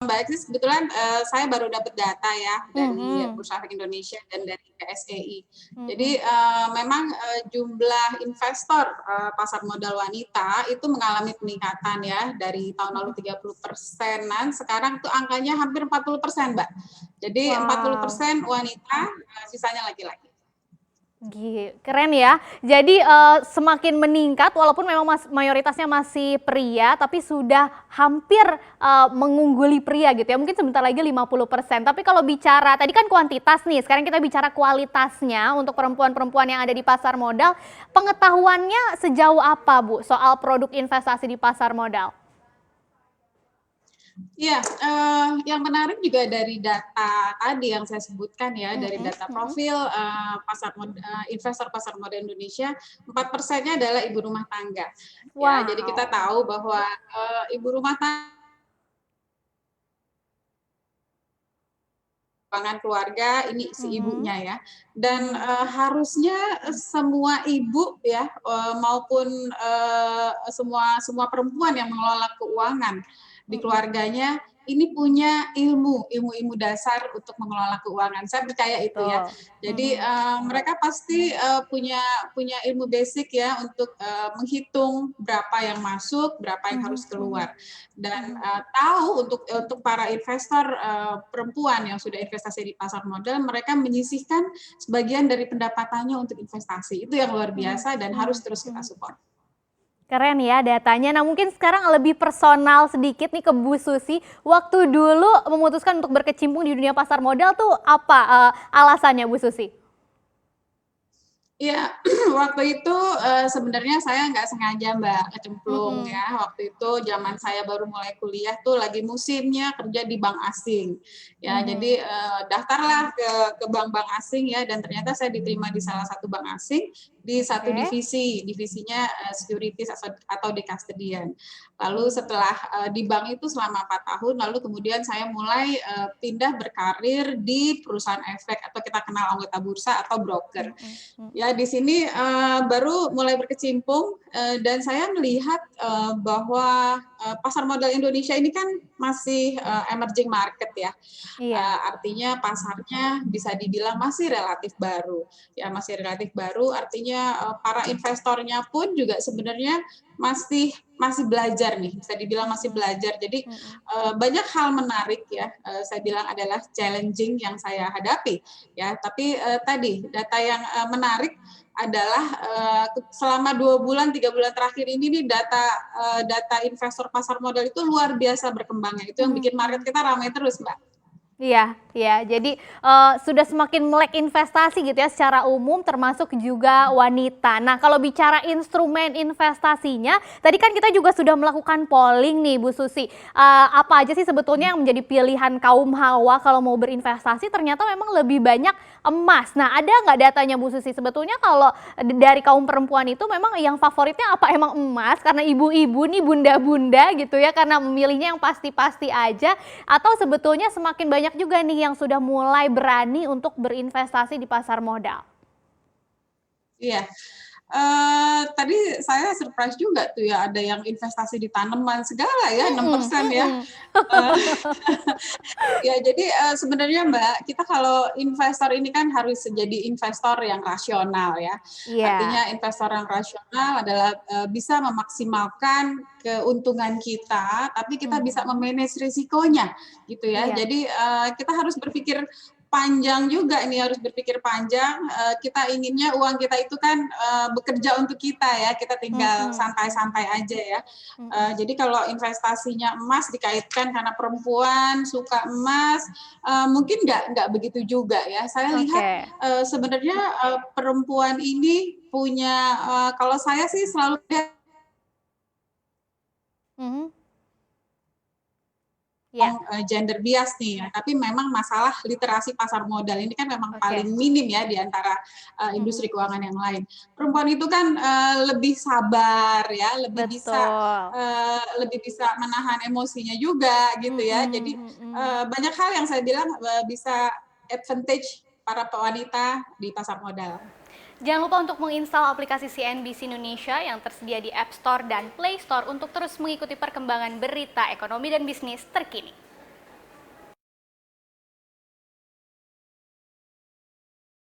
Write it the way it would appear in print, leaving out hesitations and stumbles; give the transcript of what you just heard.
Mbak Eksis, kebetulan saya baru dapat data ya dari Mhm. Bursa Efek Indonesia dan dari KSEI. Jadi Mhm. memang jumlah investor pasar modal wanita itu mengalami peningkatan ya dari tahun lalu Mhm. 30%-an, sekarang tuh angkanya hampir 40%, Mbak. Jadi Wow. 40% wanita, sisanya laki-laki. Keren ya. Jadi semakin meningkat walaupun memang mayoritasnya masih pria, tapi sudah hampir mengungguli pria gitu ya. Mungkin sebentar lagi 50%. Tapi kalau bicara tadi kan kuantitas nih, sekarang kita bicara kualitasnya untuk perempuan-perempuan yang ada di pasar modal. Pengetahuannya sejauh apa, Bu, soal produk investasi di pasar modal? Iya, yang menarik juga dari data tadi yang saya sebutkan ya, dari Mhm, data mhm. profil investor pasar modal Indonesia, 4%-nya adalah ibu rumah tangga. Ya, jadi kita Wow. tahu bahwa ibu rumah keuangan keluarga ini si Mhm. ibunya ya, dan Mhm. harusnya semua ibu ya, maupun semua semua perempuan yang mengelola keuangan di Mhm. keluarganya ini punya ilmu dasar untuk mengelola keuangan. Saya percaya itu ya. Betul. Jadi Mhm. mereka pasti punya punya ilmu basic ya untuk menghitung berapa yang masuk, berapa yang harus Mhm, mhm. keluar, dan Mhm. tahu untuk para investor perempuan yang sudah investasi di pasar modal, mereka menyisihkan sebagian dari pendapatannya untuk investasi. Itu yang luar Mhm, biasa dan harus mhm, terus kita mhm. support. Keren ya datanya. Nah mungkin sekarang lebih personal sedikit nih ke Bu Susi. Waktu dulu memutuskan untuk berkecimpung di dunia pasar modal tuh apa alasannya Bu Susi? Iya, waktu itu sebenarnya saya nggak sengaja Mbak kecemplung Mhm. ya. Waktu itu zaman saya baru mulai kuliah tuh lagi musimnya kerja di bank asing. Ya, Mhm. jadi daftarlah ke bank-bank asing ya, dan ternyata saya diterima di salah satu bank asing di satu Oke. divisinya securities atau di custodian. Lalu Mhm. setelah di bank itu selama 4 tahun, lalu kemudian saya mulai pindah berkarir di perusahaan efek atau kita kenal anggota bursa atau broker. Mhm, mhm. Ya di sini baru mulai berkecimpung dan saya melihat bahwa pasar modal Indonesia ini kan masih emerging market ya. Iya. Artinya pasarnya bisa dibilang masih relatif baru. Ya masih relatif baru artinya para investornya pun juga sebenarnya masih masih belajar nih, bisa dibilang masih Mhm, belajar. Jadi mhm. banyak hal menarik ya, saya bilang adalah challenging yang saya hadapi ya. Tapi tadi data yang menarik adalah selama 2 bulan, 3 bulan terakhir ini nih data investor pasar modal itu luar biasa berkembangnya. Itu yang Mhm, bikin market mhm. kita ramai terus, Mbak. Iya, iya. Jadi sudah semakin melek investasi gitu ya secara umum termasuk juga wanita. Nah kalau bicara instrumen investasinya, tadi kan kita juga sudah melakukan polling nih Bu Susi. Apa aja sih sebetulnya yang menjadi pilihan kaum hawa kalau mau berinvestasi? Ternyata memang lebih banyak emas. Nah ada nggak datanya Bu Susi? Sebetulnya kalau dari kaum perempuan itu memang yang favoritnya apa emang emas? Karena ibu-ibu nih bunda-bunda gitu ya karena memilihnya yang pasti-pasti aja. Atau sebetulnya semakin banyak juga nih yang sudah mulai berani untuk berinvestasi di pasar modal. Iya. Tadi saya surprise juga tuh ya, ada yang investasi di tanaman segala ya, enam Mhm, persen ya. mhm. Eee, ya jadi sebenarnya Mbak, kita kalau investor ini kan harus jadi investor yang rasional ya. Iya. Artinya investor yang rasional adalah bisa memaksimalkan keuntungan kita, tapi kita bisa Mhm. me-manage risikonya gitu ya. Iya. Jadi kita harus berpikir panjang juga nih, harus berpikir panjang. Kita inginnya uang kita itu kan bekerja untuk kita ya, kita tinggal Mhm, santai-santai mhm. aja ya. Mhm. Jadi kalau investasinya emas dikaitkan karena perempuan suka emas, mungkin nggak begitu juga ya. Saya lihat Oke. sebenarnya perempuan ini punya kalau saya sih selalu lihat Mhm. Iya. gender bias nih ya, tapi memang masalah literasi pasar modal ini kan memang Oke. paling minim ya di antara Mhm. industri keuangan yang lain. Perempuan itu kan lebih sabar ya, Betul. lebih bisa menahan emosinya juga gitu ya. Mhm, Jadi mhm. banyak hal yang saya bilang bisa advantage para wanita di pasar modal. Jangan lupa untuk menginstal aplikasi CNBC Indonesia yang tersedia di App Store dan Play Store untuk terus mengikuti perkembangan berita ekonomi dan bisnis terkini.